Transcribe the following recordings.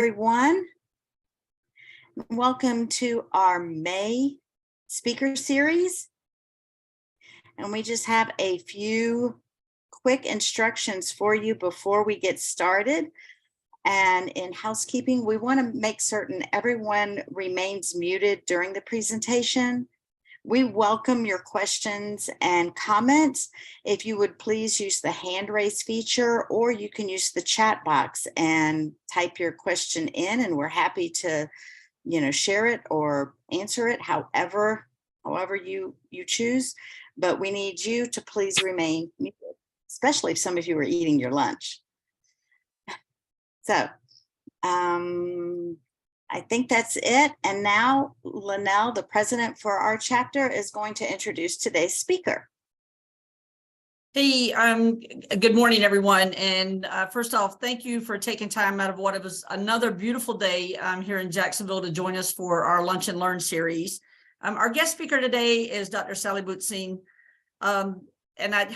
Everyone. Welcome to our May speaker series. And we just have a few quick instructions for you before we get started. And in housekeeping, we want to make certain everyone remains muted during the presentation. We welcome your questions and comments. If you would please use the hand raise feature, or you can use the chat box and type your question in, and we're happy to, share it or answer it however you choose. But we need you to please remain muted, especially if some of you are eating your lunch. So, I think that's it. And now Linnell, the president for our chapter, is going to introduce today's speaker. Hey, good morning, everyone. And first off, thank you for taking time out of what was another beautiful day here in Jacksonville to join us for our Lunch and Learn series. Our guest speaker today is Dr. Sally Butzin. And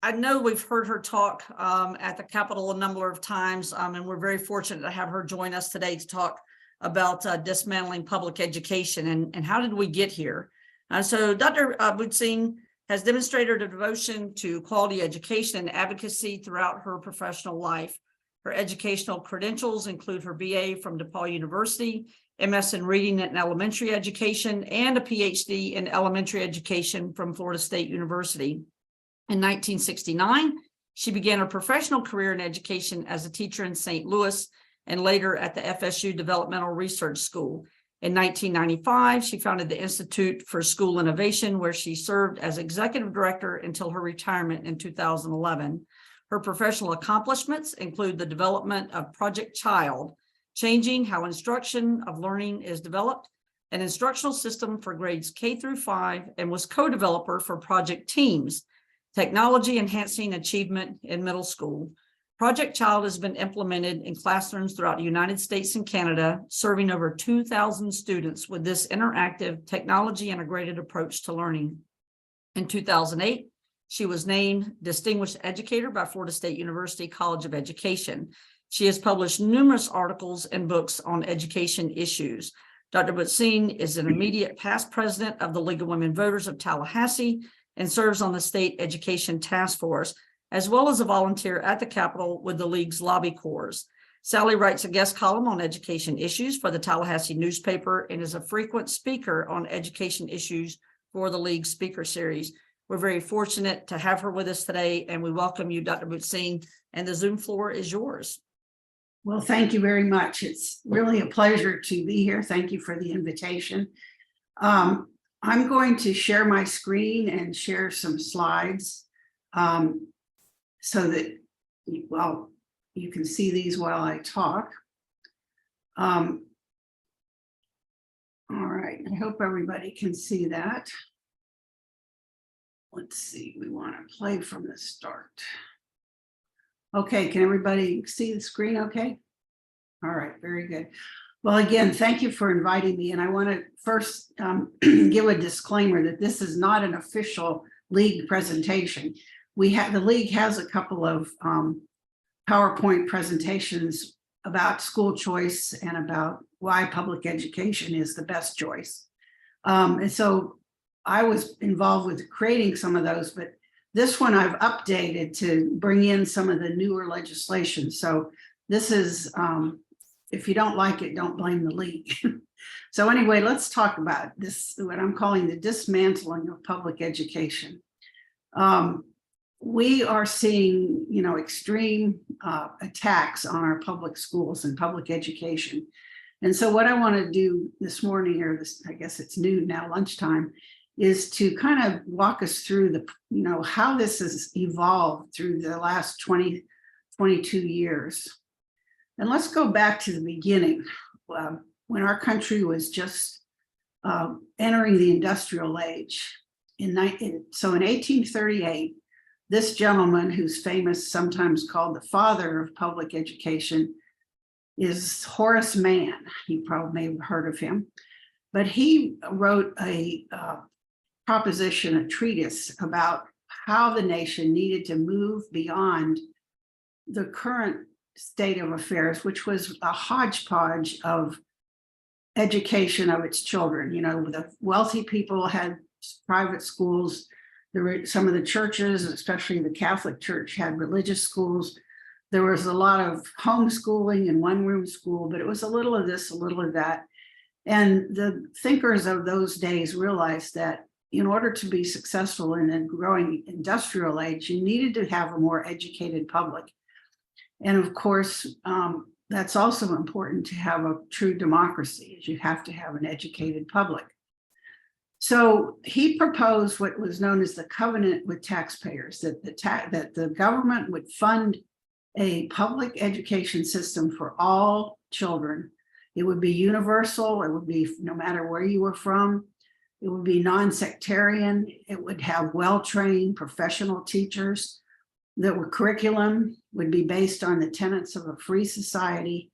I know we've heard her talk at the Capitol a number of times, and we're very fortunate to have her join us today to talk about dismantling public education and how did we get here. So Dr. Butzin has demonstrated a devotion to quality education and advocacy throughout her professional life. Her educational credentials include her BA from DePauw University, MS in Reading and Elementary Education, and a PhD in Elementary Education from Florida State University. In 1969, she began her professional career in education as a teacher in St. Louis and later at the FSU Developmental Research School. In 1995, she founded the Institute for School Innovation, where she served as executive director until her retirement in 2011. Her professional accomplishments include the development of Project Child, changing how instruction of learning is developed, an instructional system for grades K through 5, and was co-developer for Project Teams, technology enhancing achievement in middle school. Project Child has been implemented in classrooms throughout the United States and Canada, serving over 2,000 students with this interactive technology integrated approach to learning. In 2008, she was named Distinguished Educator by Florida State University College of Education. She has published numerous articles and books on education issues. Dr. Butzin is an immediate past president of the League of Women Voters of Tallahassee and serves on the State Education Task Force, as well as a volunteer at the Capitol with the League's lobby corps. Sally writes a guest column on education issues for the Tallahassee newspaper and is a frequent speaker on education issues for the League Speaker Series. We're very fortunate to have her with us today, and we welcome you, Dr. Butzin, and the Zoom floor is yours. Well, thank you very much. It's really a pleasure to be here. Thank you for the invitation. I'm going to share my screen and share some slides so that, well, you can see these while I talk. All right, I hope everybody can see that. Let's see, we want to play from the start. Okay, can everybody see the screen okay? All right, very good. Well, again, thank you for inviting me. And I want to first give a disclaimer that this is not an official League presentation. The League has a couple of PowerPoint presentations about school choice and about why public education is the best choice. And so I was involved with creating some of those, but this one I've updated to bring in some of the newer legislation. So this is, if you don't like it, don't blame the League. So anyway, let's talk about this, what I'm calling the dismantling of public education. We are seeing, extreme attacks on our public schools and public education. And so what I want to do this morning, or this, I guess it's noon now, lunchtime, is to kind of walk us through the, how this has evolved through the last 22 years. And let's go back to the beginning, when our country was just entering the industrial age. So in 1838, this gentleman, who's famous, sometimes called the father of public education, is Horace Mann. You probably may have heard of him, but he wrote a proposition, a treatise about how the nation needed to move beyond the current state of affairs, which was a hodgepodge of education of its children. You know, the wealthy people had private schools. There were some of the churches, especially the Catholic Church, had religious schools. There was a lot of homeschooling and one-room school, but it was a little of this, a little of that. And the thinkers of those days realized that in order to be successful in a growing industrial age, you needed to have a more educated public. And of course, that's also important to have a true democracy, is you have to have an educated public. So he proposed what was known as the covenant with taxpayers, that the government would fund a public education system for all children. It would be universal. It would be no matter where you were from. It would be non-sectarian. It would have well-trained professional teachers. The curriculum would be based on the tenets of a free society,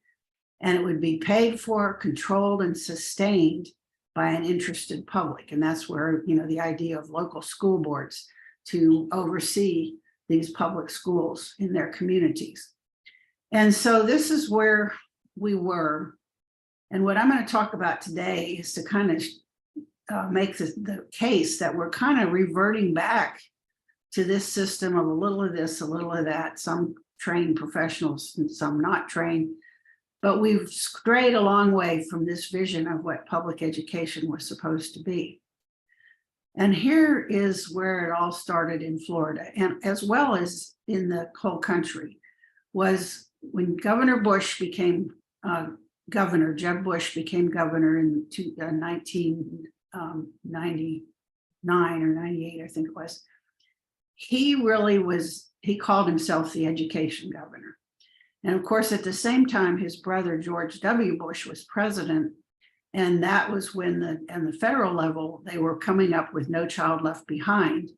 and it would be paid for, controlled, and sustained by an interested public. And that's where, you know, the idea of local school boards to oversee these public schools in their communities. And so this is where we were. And what I'm going to talk about today is to kind of make the case that we're kind of reverting back to this system of a little of this, a little of that, some trained professionals and some not trained. But we've strayed a long way from this vision of what public education was supposed to be. And here is where it all started in Florida, and as well as in the whole country, was when Governor Bush became governor, Jeb Bush became governor in 1999 or 98, I think it was. He called himself the education governor. And of course, at the same time, his brother, George W. Bush, was president. And that was when the federal level, they were coming up with No Child Left Behind.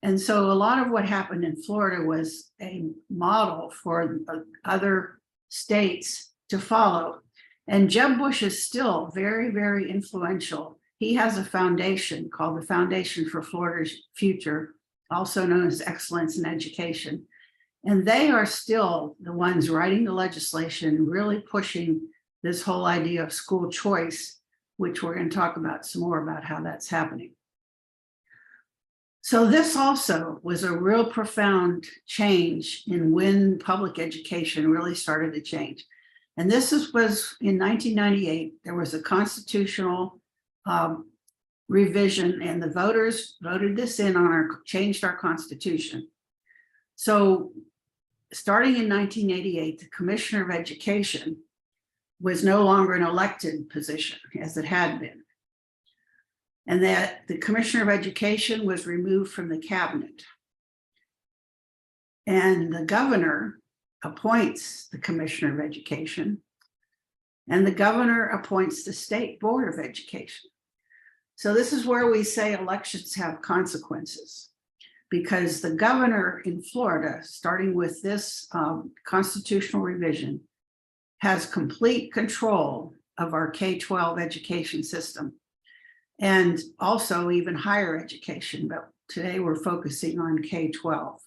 And so a lot of what happened in Florida was a model for other states to follow. And Jeb Bush is still very, very influential. He has a foundation called the Foundation for Florida's Future, also known as Excellence in Education. And they are still the ones writing the legislation, really pushing this whole idea of school choice, which we're going to talk about some more about how that's happening. So this also was a real profound change in when public education really started to change. And this was in 1998, there was a constitutional revision, and the voters voted this in changed our Constitution. So starting in 1988, the Commissioner of Education was no longer an elected position as it had been. And that the Commissioner of Education was removed from the cabinet. And the governor appoints the Commissioner of Education, and the governor appoints the State Board of Education. So this is where we say elections have consequences, because the governor in Florida, starting with this constitutional revision, has complete control of our K-12 education system, and also even higher education, but today we're focusing on K-12.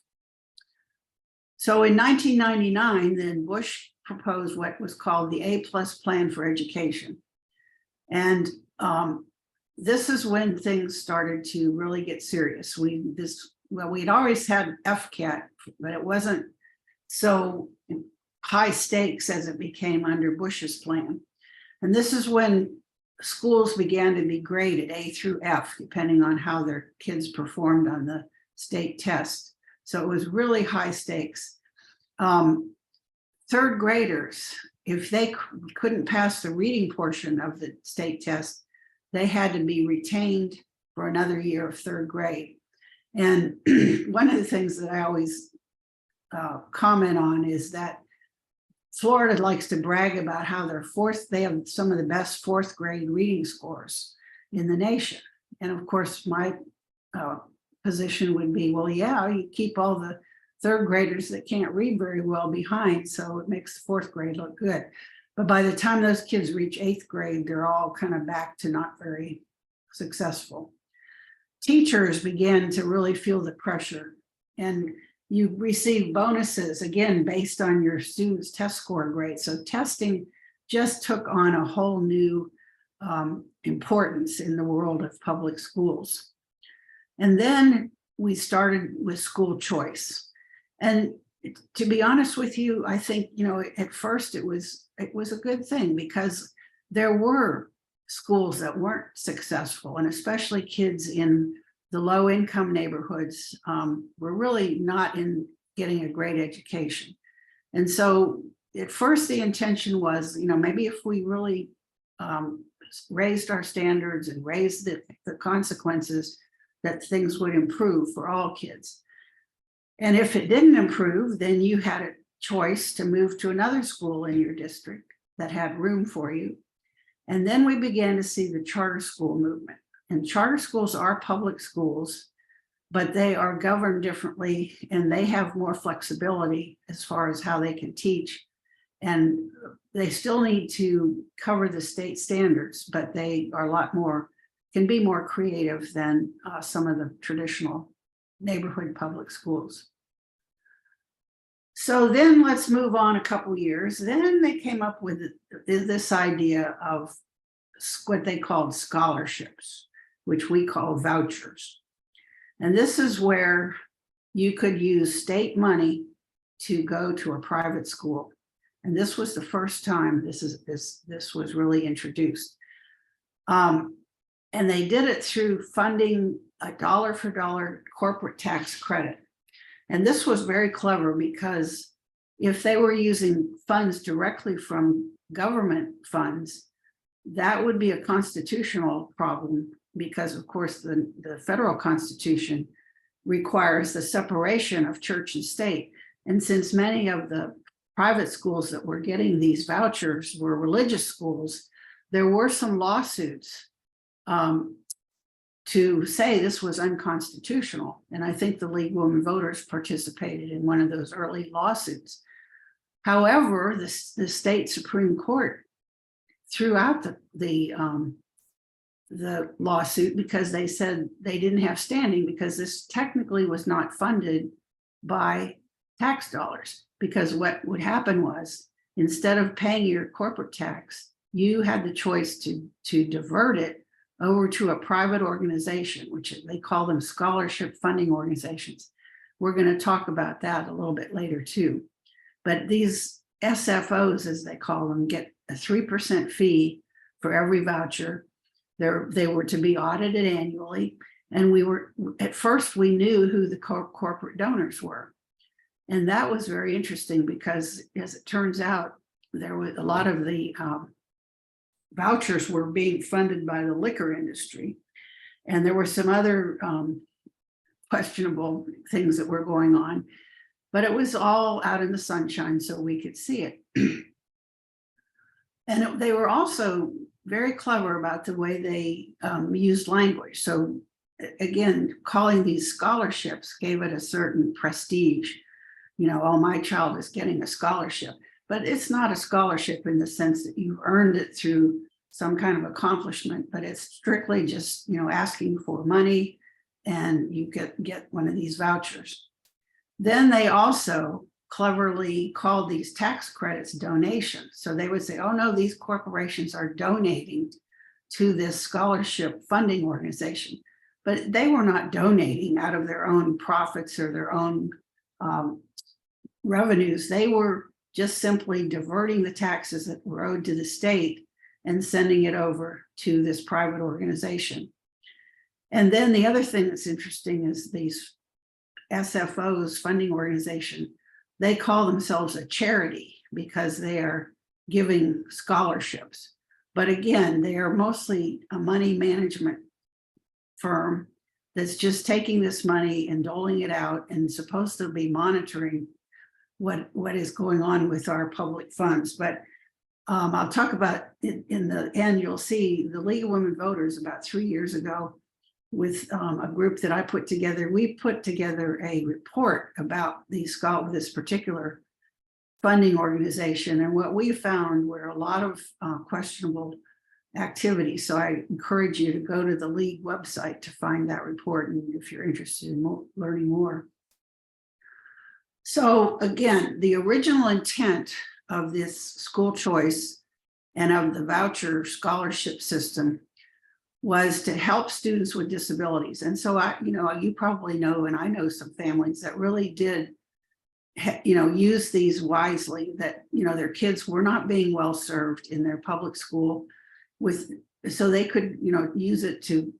So in 1999, then Bush proposed what was called the A+ plan for education. And this is when things started to really get serious. We'd always had FCAT, but it wasn't so high stakes as it became under Bush's plan. And this is when schools began to be graded A through F, depending on how their kids performed on the state test. So it was really high stakes. Third graders, if they couldn't pass the reading portion of the state test, they had to be retained for another year of third grade. And one of the things that I always comment on is that Florida likes to brag about how they have some of the best fourth grade reading scores in the nation. And of course, my position would be, well, yeah, you keep all the third graders that can't read very well behind, so it makes the fourth grade look good. But by the time those kids reach eighth grade, they're all kind of back to not very successful. Teachers began to really feel the pressure. And You receive bonuses, again, based on your students' test score grade. So testing just took on a whole new importance in the world of public schools. And then we started with school choice. And to be honest with you, I think, at first it was a good thing, because there were schools that weren't successful, and especially kids in the low income neighborhoods were really not in getting a great education. And so at first the intention was, maybe if we really raised our standards and raised the consequences, that things would improve for all kids. And if it didn't improve, then you had a choice to move to another school in your district that had room for you. And then we began to see the charter school movement. And charter schools are public schools, but they are governed differently, and they have more flexibility as far as how they can teach. And they still need to cover the state standards, but they are a lot more, can be more creative than some of the traditional neighborhood public schools. So then let's move on a couple years. Then they came up with this idea of what they called scholarships, which we call vouchers. And this is where you could use state money to go to a private school. And this was the first time this was really introduced. And they did it through funding a dollar for dollar corporate tax credit. And this was very clever, because if they were using funds directly from government funds, that would be a constitutional problem, because of course the federal Constitution requires the separation of church and state. And since many of the private schools that were getting these vouchers were religious schools, there were some lawsuits to say this was unconstitutional. And I think the League of Women Voters participated in one of those early lawsuits. However, the state Supreme Court threw out the lawsuit, because they said they didn't have standing, because this technically was not funded by tax dollars. Because what would happen was, instead of paying your corporate tax, you had the choice to divert it over to a private organization, which they call them scholarship funding organizations. We're going to talk about that a little bit later too. But these SFOs, as they call them, get a 3% fee for every voucher. They were to be audited annually. And at first we knew who the corporate donors were. And that was very interesting, because as it turns out, there was a lot of the vouchers were being funded by the liquor industry. And there were some other questionable things that were going on, but it was all out in the sunshine so we could see it. And they were also very clever about the way they used language. So again, calling these scholarships gave it a certain prestige. Oh, my child is getting a scholarship. But it's not a scholarship in the sense that you've earned it through some kind of accomplishment, but it's strictly just, asking for money, and you get one of these vouchers. Then they also cleverly called these tax credits donations. So they would say, oh no, these corporations are donating to this scholarship funding organization, but they were not donating out of their own profits or their own revenues. They were just simply diverting the taxes that were owed to the state and sending it over to this private organization. And then the other thing that's interesting is these SFOs, funding organization, they call themselves a charity because they are giving scholarships. But again, they are mostly a money management firm that's just taking this money and doling it out and supposed to be monitoring what is going on with our public funds. But I'll talk about in the end, you'll see the League of Women Voters about 3 years ago with a group that I put together. We put together a report about this particular funding organization. And what we found were a lot of questionable activities. So I encourage you to go to the League website to find that report, and if you're interested in learning more. So again, the original intent of this school choice and of the voucher scholarship system was to help students with disabilities. And so you probably know, and I know some families that really did, use these wisely, that, their kids were not being well served in their public school so they could, use it to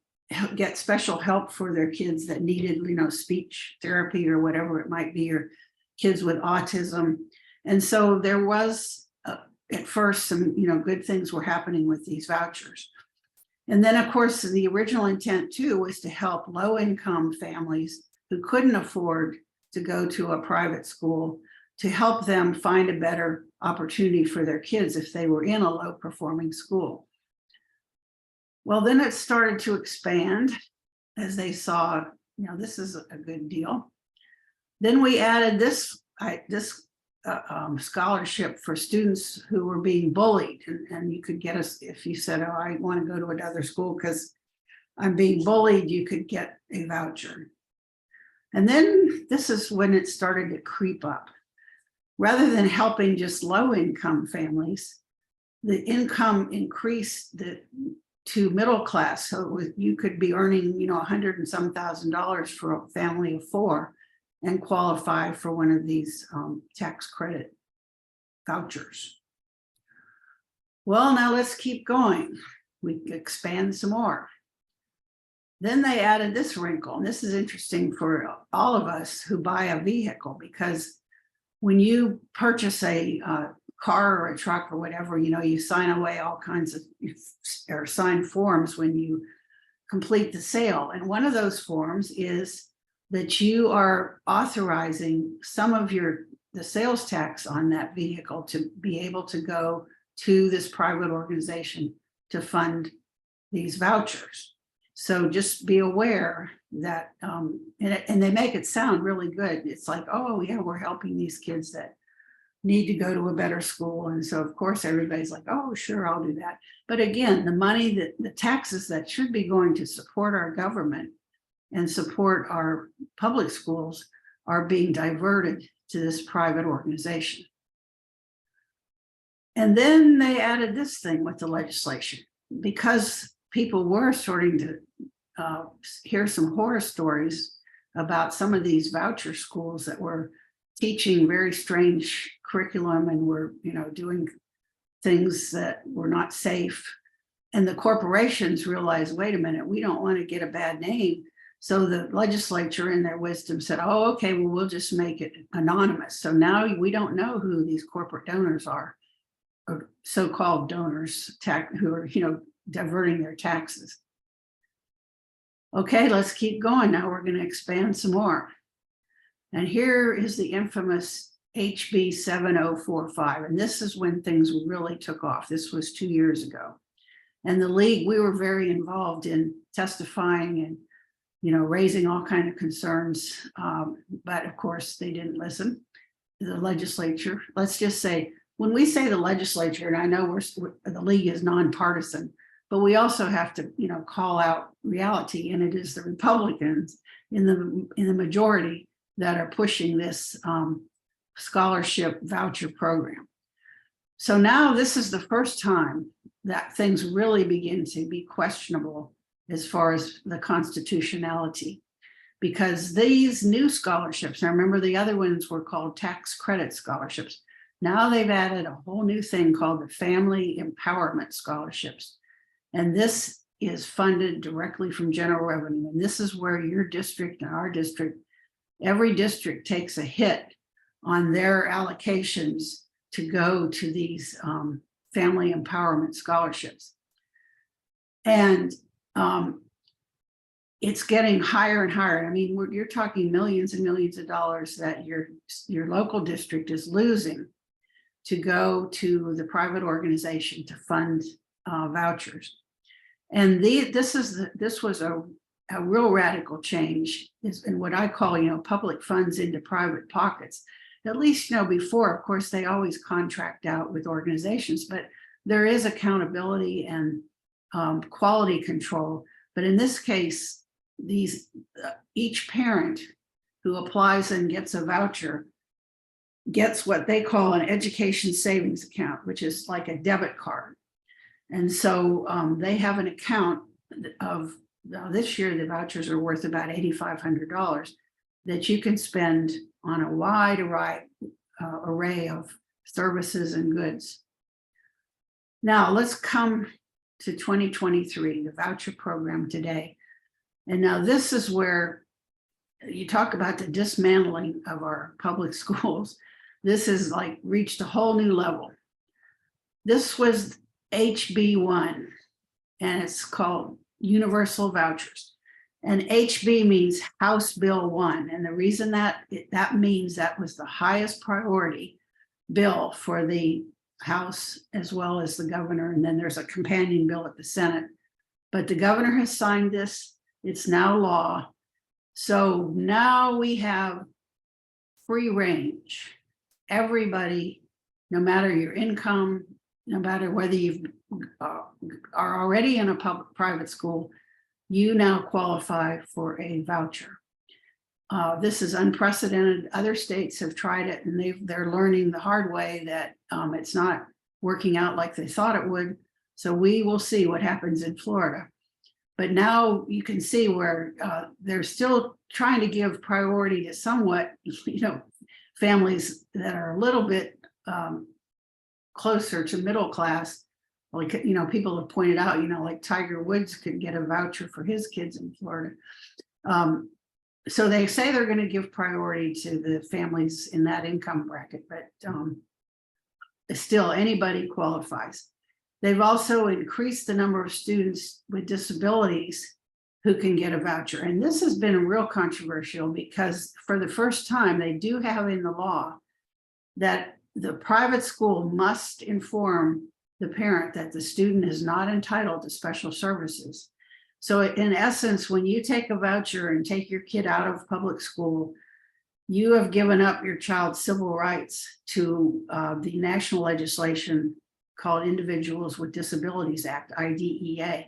get special help for their kids that needed, speech therapy or whatever it might be, or kids with autism. And so there was at first some, good things were happening with these vouchers. And then, of course, the original intent too was to help low-income families who couldn't afford to go to a private school, to help them find a better opportunity for their kids if they were in a low-performing school. Well, then it started to expand as they saw, this is a good deal. Then we added this scholarship for students who were being bullied, and you could get us, if you said, oh, I want to go to another school because I'm being bullied, you could get a voucher. And then this is when it started to creep up. Rather than helping just low-income families, the income increased to middle class. So you could be earning, $100 and some $1,000 for a family of 4 and qualify for one of these tax credit vouchers. Well, now let's keep going. We expand some more. Then they added this wrinkle, and this is interesting for all of us who buy a vehicle, because when you purchase a car or a truck or whatever, you sign away all kinds of, or sign forms when you complete the sale. And one of those forms is that you are authorizing some of the sales tax on that vehicle to be able to go to this private organization to fund these vouchers. So just be aware that, and they make it sound really good. It's like, oh yeah, we're helping these kids that need to go to a better school. And so of course everybody's like, oh, sure, I'll do that. But again, the money, the taxes that should be going to support our government and support our public schools are being diverted to this private organization. And then they added this thing with the legislation, because people were starting to hear some horror stories about some of these voucher schools that were teaching very strange curriculum and were, doing things that were not safe. And the corporations realized, wait a minute, we don't want to get a bad name. So the legislature in their wisdom said, oh, okay, well, we'll just make it anonymous. So now we don't know who these corporate donors are, or so-called donors who are, diverting their taxes. Okay, let's keep going. Now we're going to expand some more. And here is the infamous HB 7045. And this is when things really took off. This was 2 years ago. And the league, we were very involved in testifying and, raising all kinds of concerns. But of course, they didn't listen. The legislature, let's just say, when we say the legislature, and I know the league is nonpartisan, but we also have to, call out reality, and it is the Republicans in the majority that are pushing this scholarship voucher program. So now this is the first time that things really begin to be questionable as far as the constitutionality, because these new scholarships, I remember the other ones were called tax credit scholarships. Now they've added a whole new thing called the Family Empowerment Scholarships. And this is funded directly from general revenue. And this is where your district and our district, every district takes a hit on their allocations to go to these family empowerment scholarships. And it's getting higher and higher. I mean, you're talking millions and millions of dollars that your local district is losing to go to the private organization to fund vouchers. And this was a real radical change, in what I call, public funds into private pockets. At least, before, of course, they always contract out with organizations, but there is accountability and quality control. But in this case, each parent who applies and gets a voucher gets what they call an education savings account, which is like a debit card. And so they have an account of this year, the vouchers are worth about $8,500 that you can spend on a wide array of services and goods. Now let's come to 2023, the voucher program today. And now this is where you talk about the dismantling of our public schools. This is like reached a whole new level. This was HB1, and it's called Universal Vouchers. And HB means House Bill 1. And the reason that means that was the highest priority bill for the House as well as the governor. And then there's a companion bill at the Senate. But the governor has signed this. It's now law. So now we have free range. Everybody, no matter your income, no matter whether you are already in a private school, you now qualify for a voucher. This is unprecedented. Other states have tried it, and they're learning the hard way that it's not working out like they thought it would. So we will see what happens in Florida. But now you can see where they're still trying to give priority to somewhat, families that are a little bit closer to middle class. Like, people have pointed out, like Tiger Woods could get a voucher for his kids in Florida. So they say they're going to give priority to the families in that income bracket, but still anybody qualifies. They've also increased the number of students with disabilities who can get a voucher. And this has been real controversial because for the first time, they do have in the law that the private school must inform the parent that the student is not entitled to special services. So in essence, when you take a voucher and take your kid out of public school, you have given up your child's civil rights to the national legislation called Individuals with Disabilities Act, IDEA.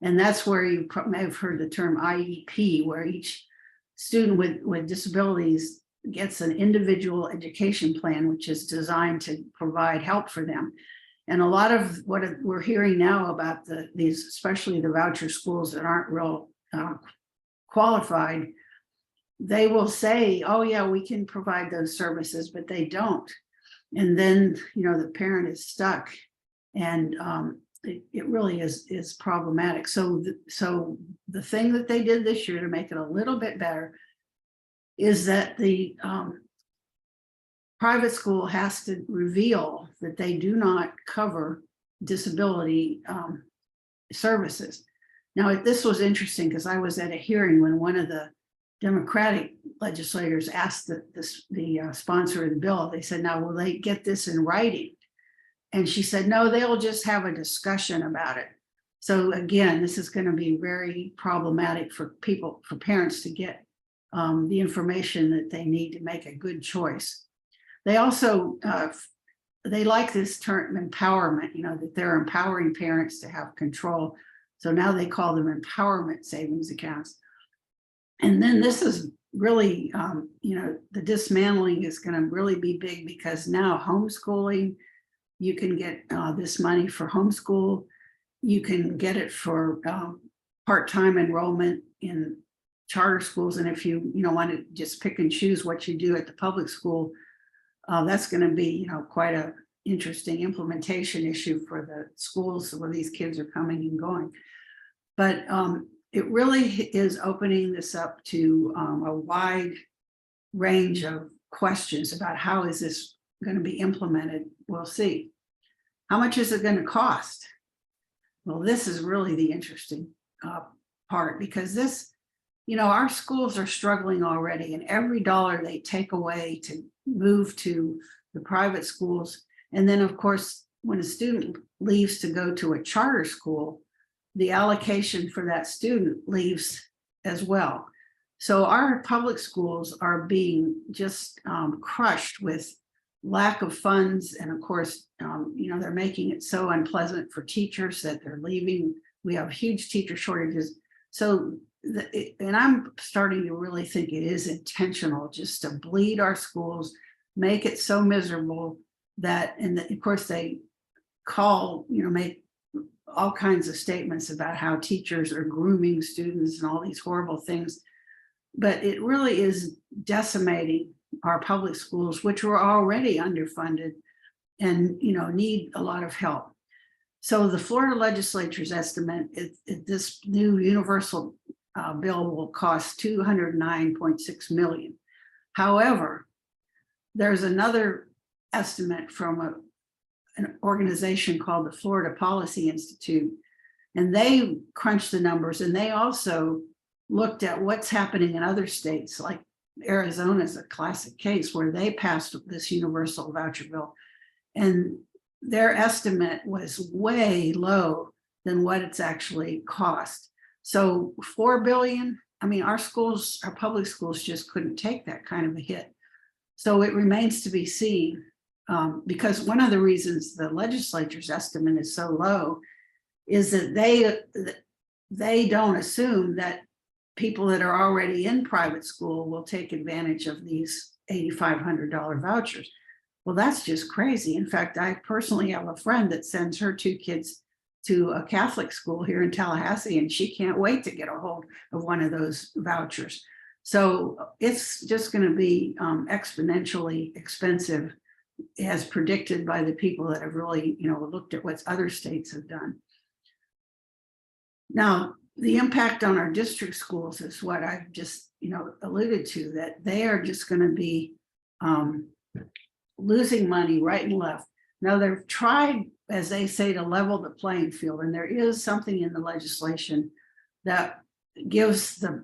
And that's where you may have heard the term IEP, where each student with disabilities gets an individual education plan, which is designed to provide help for them. And a lot of what we're hearing now about these, especially the voucher schools that aren't real qualified, they will say, oh yeah, we can provide those services, but they don't. And then, the parent is stuck, and it really is problematic. So the thing that they did this year to make it a little bit better is that the private school has to reveal that they do not cover disability services. Now, this was interesting because I was at a hearing when one of the Democratic legislators asked the sponsor of the bill, they said, now, will they get this in writing? And she said, no, they'll just have a discussion about it. So again, this is going to be very problematic for parents to get the information that they need to make a good choice. They also, they like this term empowerment, that they're empowering parents to have control. So now they call them empowerment savings accounts. And then this is really, the dismantling is going to really be big because now homeschooling, you can get this money for homeschool. You can get it for part-time enrollment in charter schools. And if you want to just pick and choose what you do at the public school, that's going to be, quite a interesting implementation issue for the schools where these kids are coming and going. But it really is opening this up to a wide range of questions about how is this going to be implemented. We'll see. How much is it going to cost? Well, this is really the interesting part because this, our schools are struggling already, and every dollar they take away to move to the private schools. And then, of course, when a student leaves to go to a charter school, the allocation for that student leaves as well. So our public schools are being just crushed with lack of funds. And of course, they're making it so unpleasant for teachers that they're leaving. We have huge teacher shortages. So, and I'm starting to really think it is intentional just to bleed our schools make it so miserable that, and of course they call, make all kinds of statements about how teachers are grooming students and all these horrible things. But it really is decimating our public schools, which were already underfunded and, need a lot of help. So the Florida legislature's estimate, this new universal bill will cost $209.6 million. However, there's another estimate from an organization called the Florida Policy Institute, and they crunched the numbers, and they also looked at what's happening in other states, like Arizona is a classic case where they passed this universal voucher bill, and their estimate was way low than what it's actually cost. So $4 billion, I mean, our public schools just couldn't take that kind of a hit. So it remains to be seen, because one of the reasons the legislature's estimate is so low is that they don't assume that people that are already in private school will take advantage of these $8,500 vouchers. Well, that's just crazy. In fact, I personally have a friend that sends her 2 kids to a Catholic school here in Tallahassee, and she can't wait to get a hold of one of those vouchers. So it's just going to be exponentially expensive, as predicted by the people that have really, looked at what other states have done. Now, the impact on our district schools is what I've just, alluded to, that they are just going to be losing money right and left. Now, they've tried, as they say, to level the playing field, and there is something in the legislation that gives the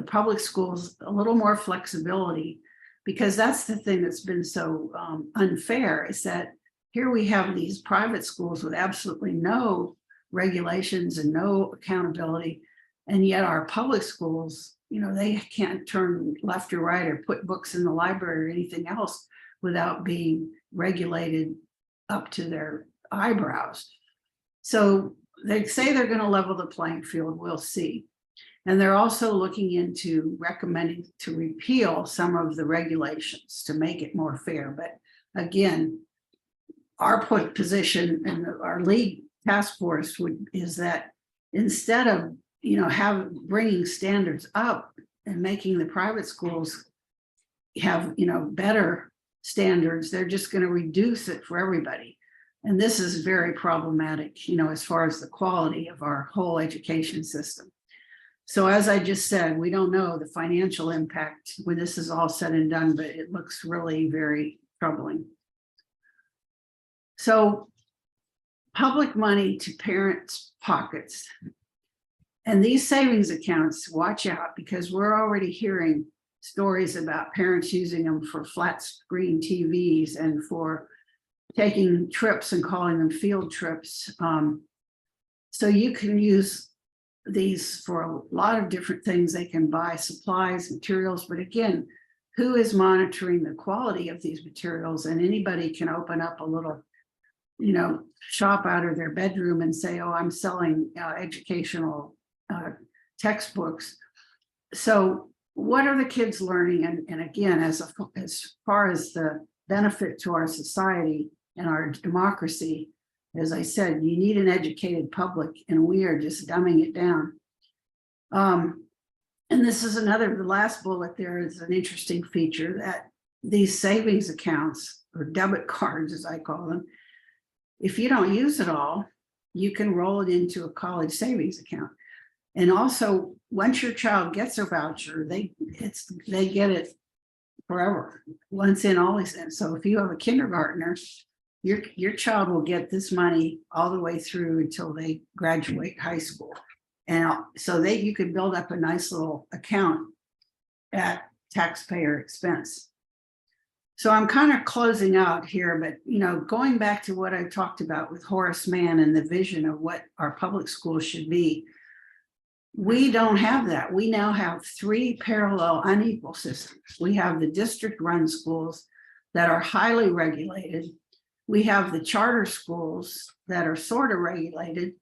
public schools a little more flexibility, because that's the thing that's been so unfair, is that here we have these private schools with absolutely no regulations and no accountability, and yet our public schools, they can't turn left or right or put books in the library or anything else without being regulated up to their eyebrows. So they say they're going to level the playing field. We'll see. And they're also looking into recommending to repeal some of the regulations to make it more fair. But again, our position and our lead task force is that instead of bringing standards up and making the private schools have better standards, they're just going to reduce it for everybody. And this is very problematic, as far as the quality of our whole education system. So as I just said, we don't know the financial impact when this is all said and done, but it looks really very troubling. So public money to parents' pockets. And these savings accounts, watch out, because we're already hearing stories about parents using them for flat screen TVs and for taking trips and calling them field trips. So you can use these for a lot of different things. They can buy supplies, materials, but again, who is monitoring the quality of these materials? And anybody can open up a little, shop out of their bedroom and say, oh, I'm selling educational textbooks. So what are the kids learning? And again, as far as the benefit to our society and our democracy, as I said, you need an educated public, and we are just dumbing it down. And this is the last bullet there is an interesting feature, that these savings accounts, or debit cards, as I call them, if you don't use it all, you can roll it into a college savings account. And also, once your child gets a voucher, they get it forever, once in, always in. So if you have a kindergartner, your child will get this money all the way through until they graduate high school. And so you could build up a nice little account at taxpayer expense. So I'm kind of closing out here, but going back to what I talked about with Horace Mann and the vision of what our public schools should be, we don't have that. We now have 3 parallel unequal systems. We have the district-run schools that are highly regulated. We have the charter schools that are sort of regulated.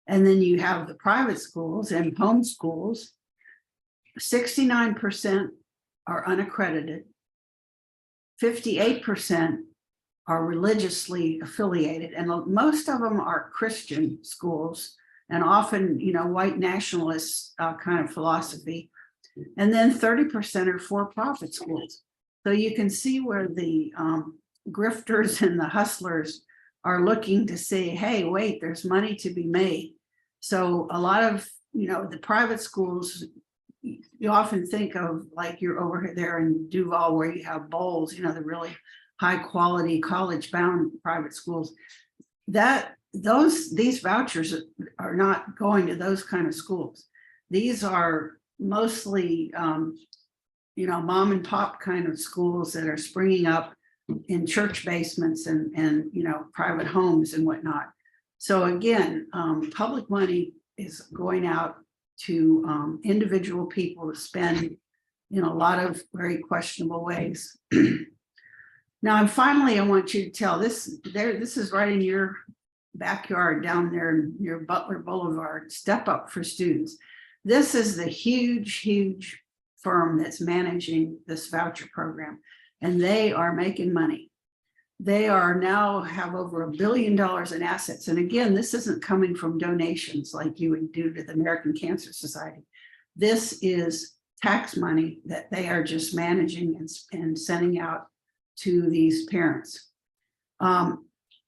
And then you have the private schools and home schools. 69% are unaccredited. 58% are religiously affiliated, and most of them are Christian schools, and often, white nationalist kind of philosophy. And then 30% are for-profit schools. So you can see where the grifters and the hustlers are looking to say, hey, wait, there's money to be made. So a lot of, the private schools, you often think of like you're over there in Duval where you have bowls, the really high quality college bound private schools. These vouchers are not going to those kind of schools. These are mostly, mom and pop kind of schools that are springing up in church basements and private homes and whatnot. So again, public money is going out to individual people to spend in a lot of very questionable ways. Now, and finally, I want you to tell this is right in your backyard down there near Butler Boulevard, Step Up for Students. This is the huge firm that's managing this voucher program, and they are making money. They are now have over $1 billion in assets. And again, this isn't coming from donations like you would do to the American Cancer Society. This is tax money that they are just managing and sending out to these parents.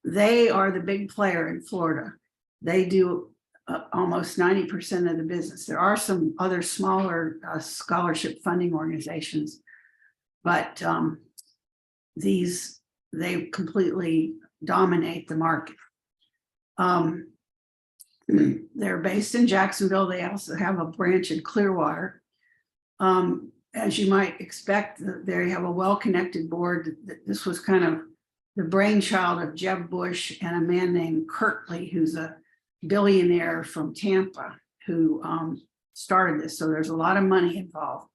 They are the big player in Florida. They do almost 90% of the business. There are some other smaller scholarship funding organizations, but they completely dominate the market. They're based in Jacksonville. They also have a branch in Clearwater. As you might expect, they have a well-connected board. This was kind of the brainchild of Jeb Bush and a man named Kirtley, who's a billionaire from Tampa, who started this. So there's a lot of money involved.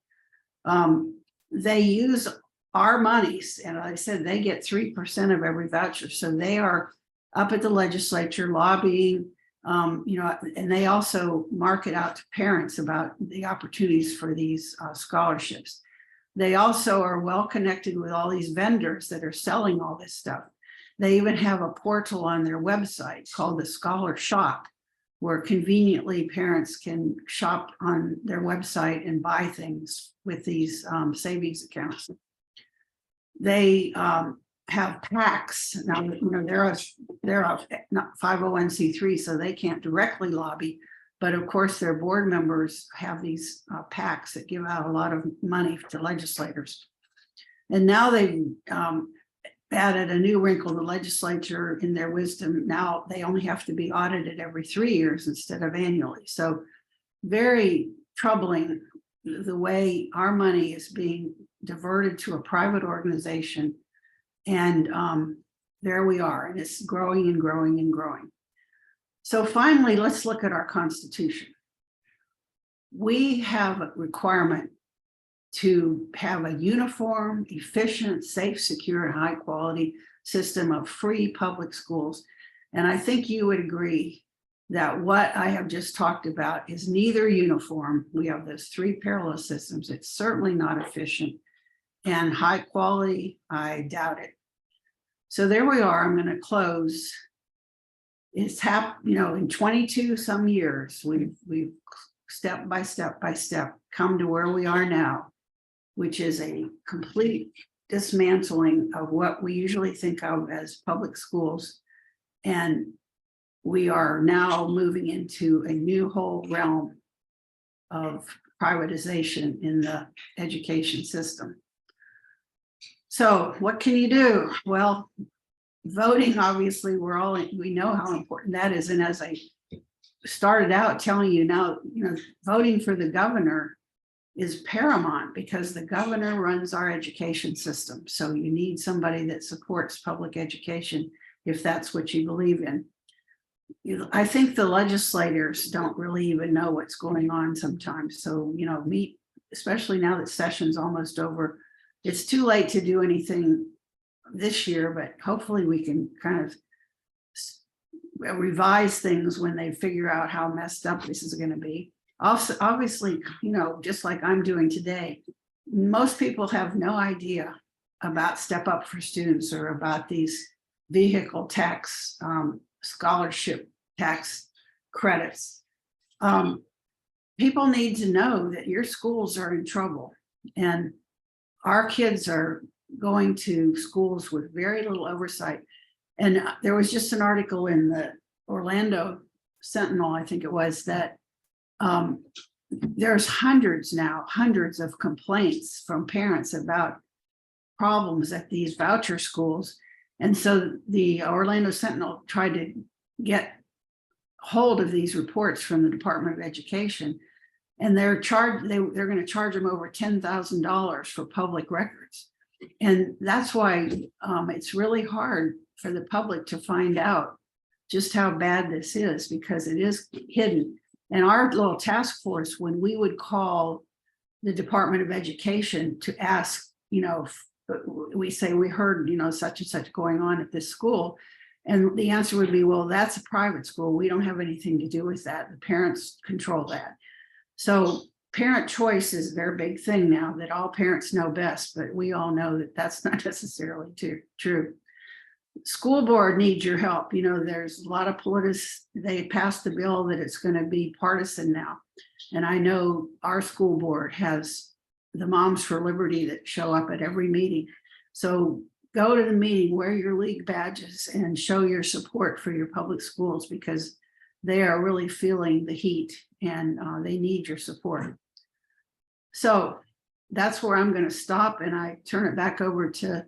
They use our monies, and like I said, they get 3% of every voucher. So they are up at the legislature lobbying, and they also market out to parents about the opportunities for these scholarships. They also are well connected with all these vendors that are selling all this stuff. They even have a portal on their website called the Scholar Shop, where conveniently parents can shop on their website and buy things with these savings accounts. They have PACs. Now, they're not 501c3, so they can't directly lobby, but of course their board members have these PACs that give out a lot of money to legislators. And now they've added a new wrinkle. The legislature, in their wisdom, now they only have to be audited every 3 years instead of annually. So very troubling the way our money is being diverted to a private organization. And there we are, and it's growing and growing and growing. So finally, let's look at our Constitution. We have a requirement to have a uniform, efficient, safe, secure, and high quality system of free public schools. And I think you would agree that what I have just talked about is neither uniform. We have those three parallel systems. It's certainly not efficient, and high quality, I doubt it. So there we are. I'm going to close. It's happened, in 22 some years, we've step by step come to where we are now, which is a complete dismantling of what we usually think of as public schools. And we are now moving into a new whole realm of privatization in the education system. So what can you do? Well, voting, obviously, we know how important that is. And as I started out telling you now, voting for the governor is paramount because the governor runs our education system. So you need somebody that supports public education if that's what you believe in. I think the legislators don't really even know what's going on sometimes. So, especially now that session's almost over, it's too late to do anything this year, but hopefully we can kind of revise things when they figure out how messed up this is going to be. Also, obviously, just like I'm doing today, most people have no idea about Step Up for Students or about these vehicle tax, scholarship tax credits. People need to know that your schools are in trouble, and our kids are going to schools with very little oversight. And there was just an article in the Orlando Sentinel, I think it was, that there's hundreds of complaints from parents about problems at these voucher schools. And so the Orlando Sentinel tried to get hold of these reports from the Department of Education, and they're going to charge them over $10,000 for public records. And that's why it's really hard for the public to find out just how bad this is, because it is hidden. And our little task force, when we would call the Department of Education to ask, we say, we heard, such and such going on at this school. And the answer would be, well, that's a private school. We don't have anything to do with that. The parents control that. So parent choice is their big thing now, that all parents know best, but we all know that that's not necessarily true. School board needs your help. There's a lot of they passed the bill that it's going to be partisan now. And I know our school board has the Moms for Liberty that show up at every meeting. So go to the meeting, wear your league badges, and show your support for your public schools, because they are really feeling the heat, and they need your support. So that's where I'm going to stop, and I turn it back over to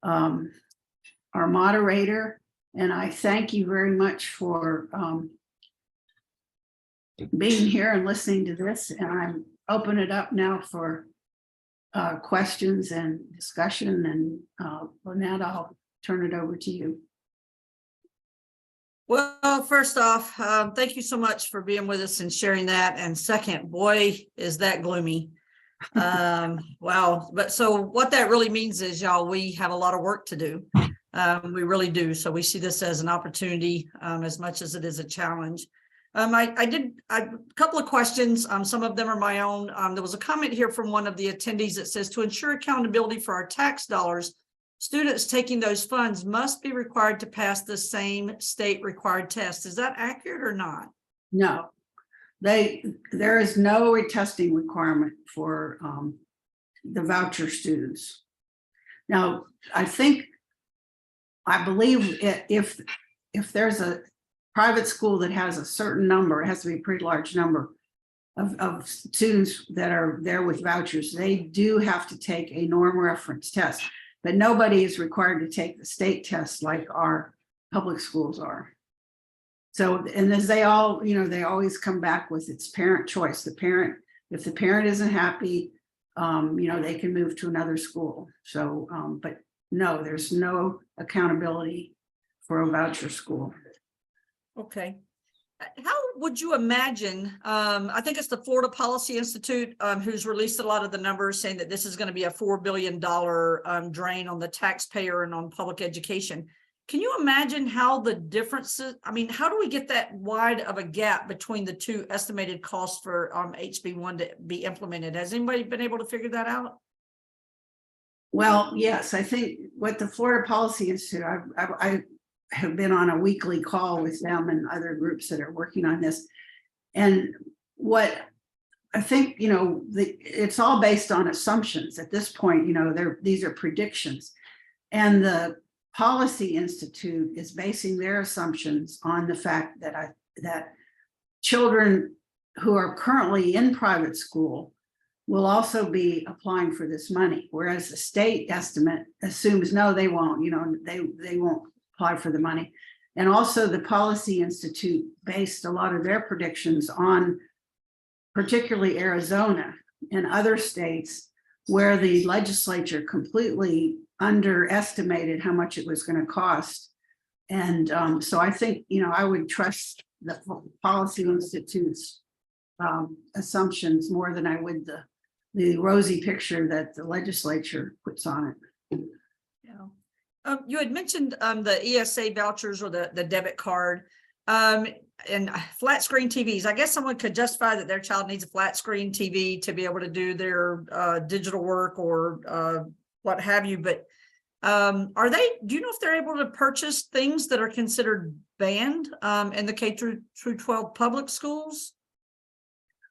our moderator. And I thank you very much for being here and listening to this. And I'm open it up now for questions and discussion. And Lynette, I'll turn it over to you. Well, first off, thank you so much for being with us and sharing that. And second, boy, is that gloomy. Wow. But so what that really means is, y'all, we have a lot of work to do. We really do. So we see this as an opportunity as much as it is a challenge. I did a couple of questions. Some of them are my own. There was a comment here from one of the attendees that says, to ensure accountability for our tax dollars, students taking those funds must be required to pass the same state required test. Is that accurate or not? No, there is no retesting requirement for the voucher students. Now, I believe if there's a private school that has a certain number, it has to be a pretty large number of students that are there with vouchers, they do have to take a norm reference test, but nobody is required to take the state test like our public schools are. So, and as they all, they always come back with its parent choice. If the parent isn't happy, they can move to another school. So, but no, there's no accountability for a voucher school. Okay. How would you imagine, I think it's the Florida Policy Institute who's released a lot of the numbers saying that this is going to be a $4 billion drain on the taxpayer and on public education. Can you imagine how the differences, how do we get that wide of a gap between the two estimated costs for HB1 to be implemented? Has anybody been able to figure that out? Well, yes, I think what the Florida Policy Institute, I have been on a weekly call with them and other groups that are working on this. And what I think, it's all based on assumptions at this point. These are predictions. And the Policy Institute is basing their assumptions on the fact that children who are currently in private school will also be applying for this money, whereas the state estimate assumes no, they won't. They won't apply for the money. And also the Policy Institute based a lot of their predictions on particularly Arizona and other states where the legislature completely underestimated how much it was going to cost. And so I think, I would trust the Policy Institute's assumptions more than I would the rosy picture that the legislature puts on it. Yeah. You had mentioned the ESA vouchers or the debit card and flat screen TVs. I guess someone could justify that their child needs a flat screen TV to be able to do their digital work or what have you, but are they, do you know if they're able to purchase things that are considered banned in the K through 12 public schools?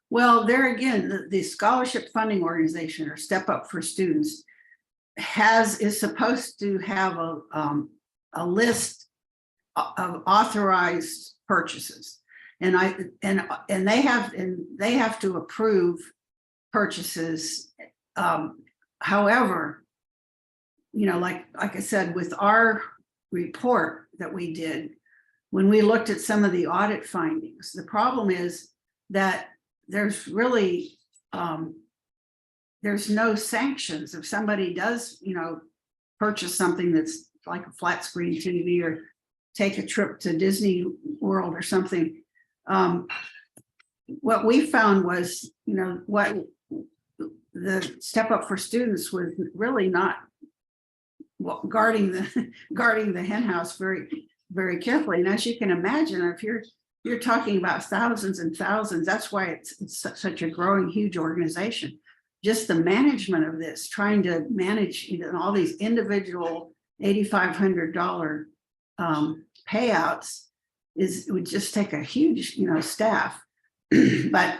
Well, there again, the scholarship funding organization, or Step Up for Students, is supposed to have a list of authorized purchases, and they have to approve purchases. However, you know, like I said, with our report that we did, when we looked at some of the audit findings, the problem is that there's really there's no sanctions if somebody does, you know, purchase something that's like a flat screen TV or take a trip to Disney World or something. What we found was, you know, what the Step Up for Students was really not guarding the hen house very, very carefully. And as you can imagine, if you're talking about thousands and thousands, that's why it's such a growing, huge organization. Just the management of this, trying to manage, you know, all these individual $8,500 payouts would just take a huge, you know, staff. But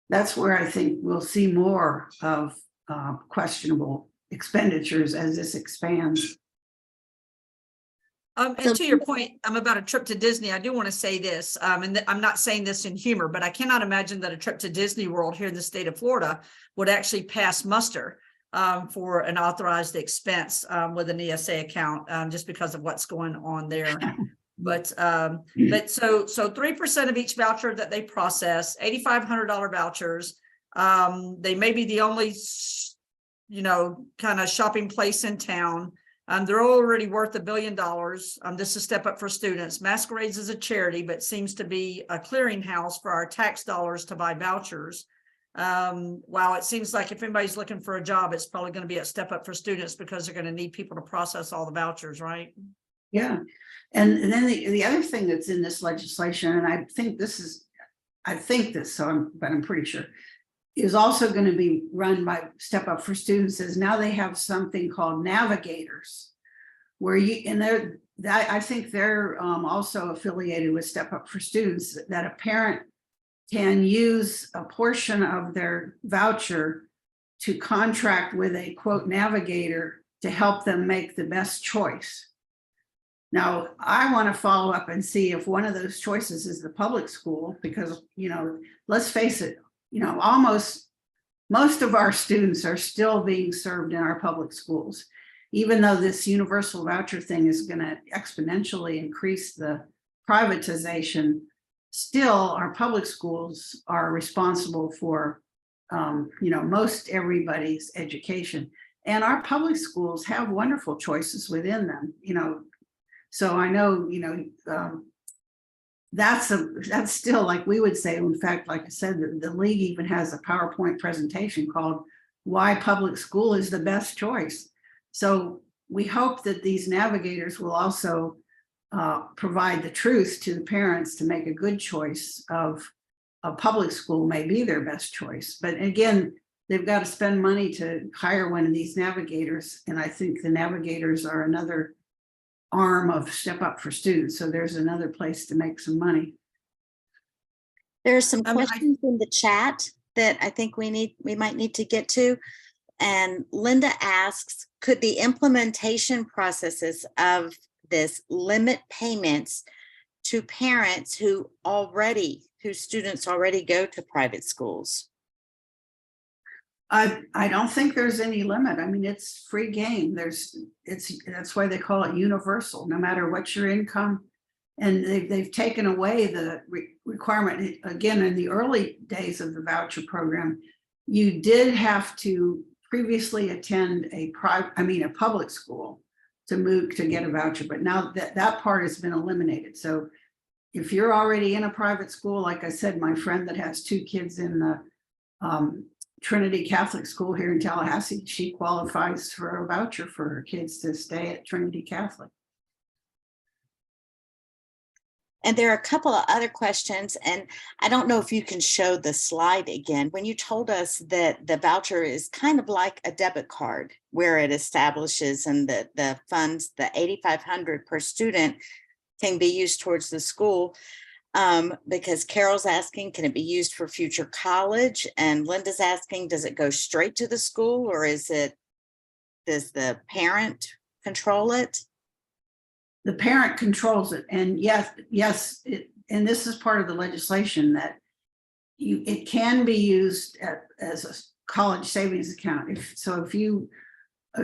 that's where I think we'll see more of questionable expenditures as this expands. And to your point, about a trip to Disney, I do want to say this, and I'm not saying this in humor, but I cannot imagine that a trip to Disney World here in the state of Florida would actually pass muster for an authorized expense with an ESA account, just because of what's going on there. But so 3% of each voucher that they process, $8,500 vouchers. They may be the only, you know, kind of shopping place in town. They're already worth $1 billion. This is Step Up for Students. Masquerades as a charity, but seems to be a clearinghouse for our tax dollars to buy vouchers. While it seems like if anybody's looking for a job, it's probably going to be at Step Up for Students because they're going to need people to process all the vouchers, right? Yeah. And then the other thing that's in this legislation, and I think this, but I'm pretty sure, is also going to be run by Step Up for Students, is now they have something called navigators, where I think they're also affiliated with Step Up for Students, that a parent can use a portion of their voucher to contract with a quote navigator to help them make the best choice. Now, I want to follow up and see if one of those choices is the public school, because, you know, let's face it, you know, most of our students are still being served in our public schools, even though this universal voucher thing is going to exponentially increase the privatization. Still, our public schools are responsible for, you know, most everybody's education, and our public schools have wonderful choices within them, you know. So I know, you know, that's still, like we would say, in fact, like I said, the league even has a PowerPoint presentation called "Why Public School is the Best Choice." So we hope that these navigators will also provide the truth to the parents to make a good choice of a public school may be their best choice. But again, they've got to spend money to hire one of these navigators. And I think the navigators are another arm of Step Up for Students. So there's another place to make some money. There are some questions in the chat that I think we might need to get to. And Linda asks, could the implementation processes of this limit payments to parents whose students already go to private schools? I don't think there's any limit. I mean, it's free game. That's why they call it universal, no matter what your income. And they've taken away the requirement. Again, in the early days of the voucher program, you did have to previously attend a public school to get a voucher. But now that part has been eliminated. So if you're already in a private school, like I said, my friend that has 2 kids in the Trinity Catholic School here in Tallahassee, she qualifies for a voucher for her kids to stay at Trinity Catholic. And there are a couple of other questions, and I don't know if you can show the slide again. When you told us that the voucher is kind of like a debit card where it establishes and the funds, the $8,500 per student can be used towards the school. Because Carol's asking, can it be used for future college? And Linda's asking, does it go straight to the school, or does the parent control it? The parent controls it. And yes, and this is part of the legislation that it can be used as a college savings account. If you,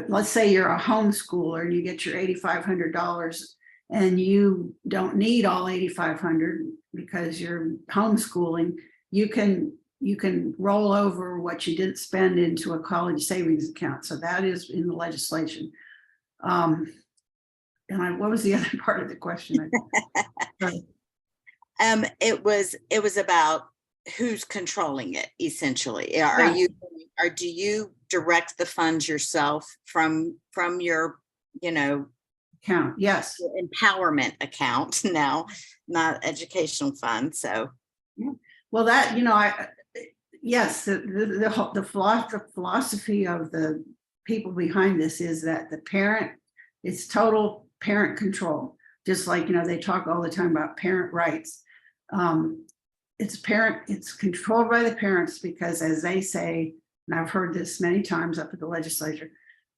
let's say you're a homeschooler and you get your $8,500 and you don't need all $8,500 because you're homeschooling, you can roll over what you didn't spend into a college savings account. So that is in the legislation. And what was the other part of the question? It was about who's controlling it, essentially. Do you direct the funds yourself from your, Account? Yes. Empowerment account now, not educational fund. So, well, that, yes, the philosophy of the people behind this is that the parent, it's total parent control. Just like, they talk all the time about parent rights. It's controlled by the parents because, as they say, and I've heard this many times up at the legislature,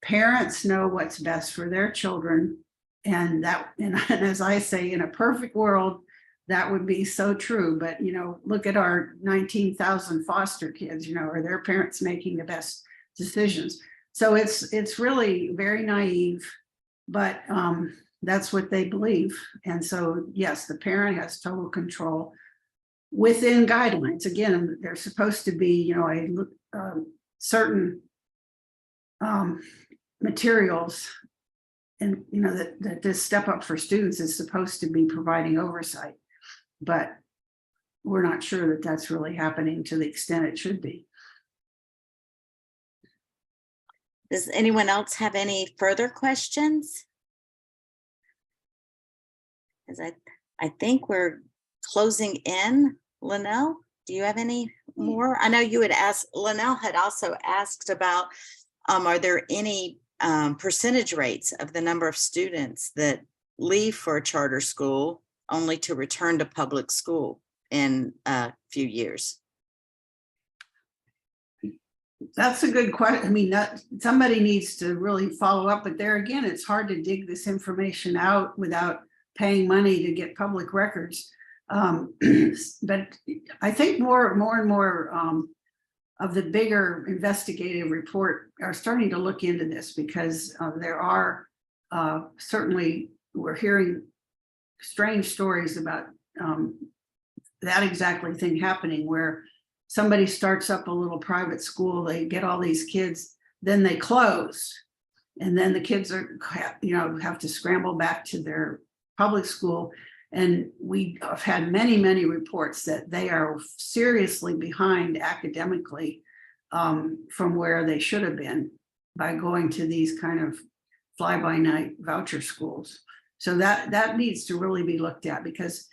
parents know what's best for their children. And as I say, in a perfect world, that would be so true. But, look at our 19,000 foster kids, are their parents making the best decisions? So it's really very naive, but that's what they believe. And so, yes, the parent has total control within guidelines. Again, they're supposed to be, certain materials, and that this Step Up for Students is supposed to be providing oversight, but we're not sure that that's really happening to the extent it should be. Does anyone else have any further questions? Because I think we're closing in. Linnell, do you have any more? I know you had asked, Linnell had also asked about, are there any percentage rates of the number of students that leave for a charter school only to return to public school in a few years? That's a good question. I mean, somebody needs to really follow up, but there again, it's hard to dig this information out without paying money to get public records. But I think more and more of the bigger investigative report are starting to look into this, because there are certainly, we're hearing strange stories about that exactly thing happening, where somebody starts up a little private school, they get all these kids, then they close, and then the kids have to scramble back to their public school. And we have had many reports that they are seriously behind academically from where they should have been by going to these kind of fly-by-night voucher schools. So that needs to really be looked at, because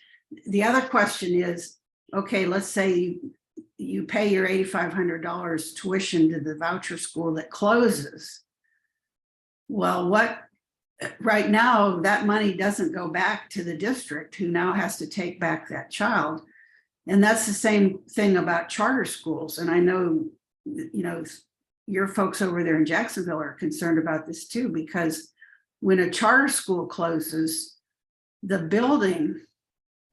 the other question is, okay, let's say you pay your $8,500 tuition to the voucher school that closes. Well, right now, that money doesn't go back to the district, who now has to take back that child. And that's the same thing about charter schools. And I know, your folks over there in Jacksonville are concerned about this too, because when a charter school closes, the building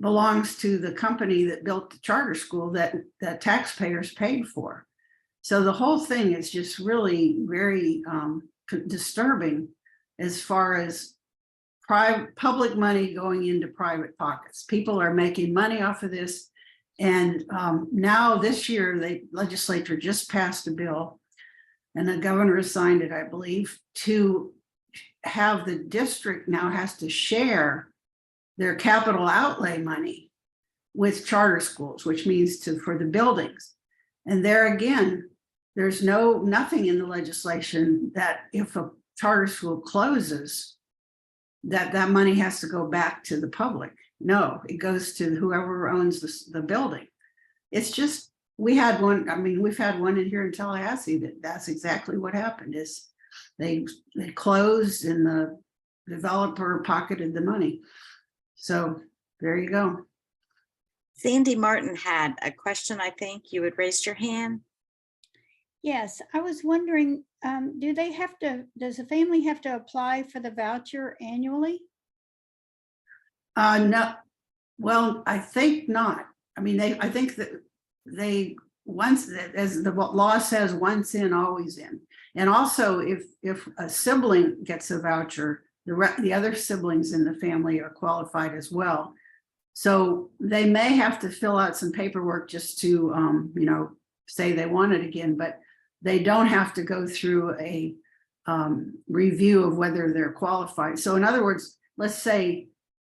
belongs to the company that built the charter school that taxpayers paid for. So the whole thing is just really very disturbing, as far as public money going into private pockets. People are making money off of this. And now this year, the legislature just passed a bill, and the governor signed it, I believe, to have the district now has to share their capital outlay money with charter schools, which means for the buildings. And there again, there's nothing in the legislation that if a charter school closes, that money has to go back to the public. No, it goes to whoever owns the building. It's just, we had one, I mean, we've had one in here in Tallahassee that's exactly what happened is they closed and the developer pocketed the money. So there you go. Sandy Martin had a question. I think you had raised your hand. Yes, I was wondering, does the family have to apply for the voucher annually? No, well, I think not. I mean, I think that once, as the law says, once in, always in. And also if a sibling gets a voucher, the other siblings in the family are qualified as well. So they may have to fill out some paperwork just to, say they want it again, but they don't have to go through a review of whether they're qualified. So in other words, let's say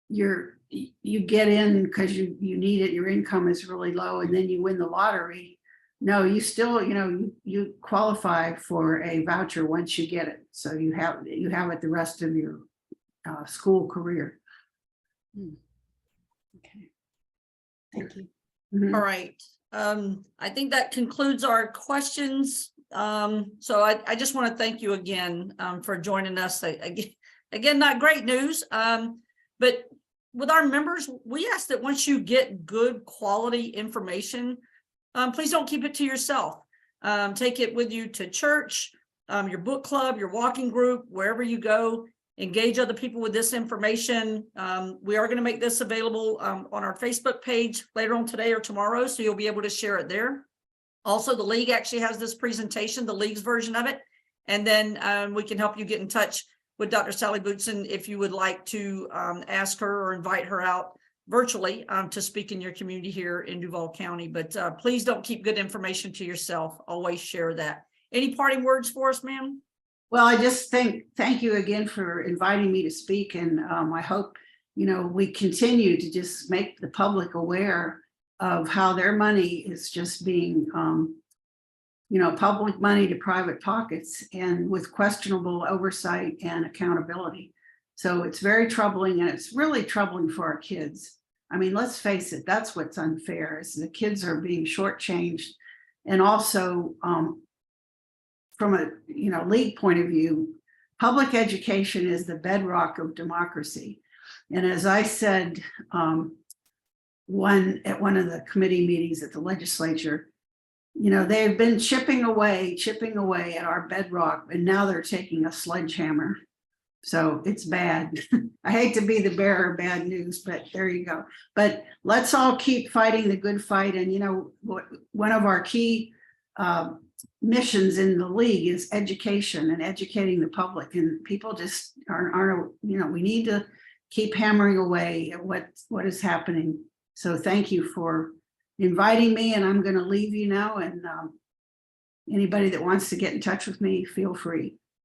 you get in because you need it, your income is really low, and then you win the lottery. No, you still, you qualify for a voucher once you get it. So you have it the rest of your school career. Okay. Thank you. Mhm. All right. I think that concludes our questions. So I just want to thank you again for joining us. Again, not great news, but with our members, we ask that once you get good quality information, please don't keep it to yourself. Take it with you to church, your book club, your walking group, wherever you go. Engage other people with this information. We are going to make this available on our Facebook page later on today or tomorrow, so you'll be able to share it there. Also, the league actually has this presentation, the league's version of it, and then we can help you get in touch with Dr. Sally Butzin if you would like to ask her or invite her out virtually to speak in your community here in Duval County. But please don't keep good information to yourself. Always share that. Any parting words for us, ma'am? Well, I just thank you again for inviting me to speak. And I hope, we continue to just make the public aware of how their money is just being, public money to private pockets and with questionable oversight and accountability. So it's very troubling, and it's really troubling for our kids. I mean, let's face it, that's what's unfair is the kids are being shortchanged. And also from a league point of view, public education is the bedrock of democracy. And as I said, at one of the committee meetings at the legislature, they've been chipping away at our bedrock, and now they're taking a sledgehammer. So it's bad. I hate to be the bearer of bad news, but there you go. But let's all keep fighting the good fight. And one of our key missions in the league is education and educating the public, and people just aren't we need to keep hammering away at what is happening. So thank you for inviting me, and I'm going to leave you now, and anybody that wants to get in touch with me, feel free.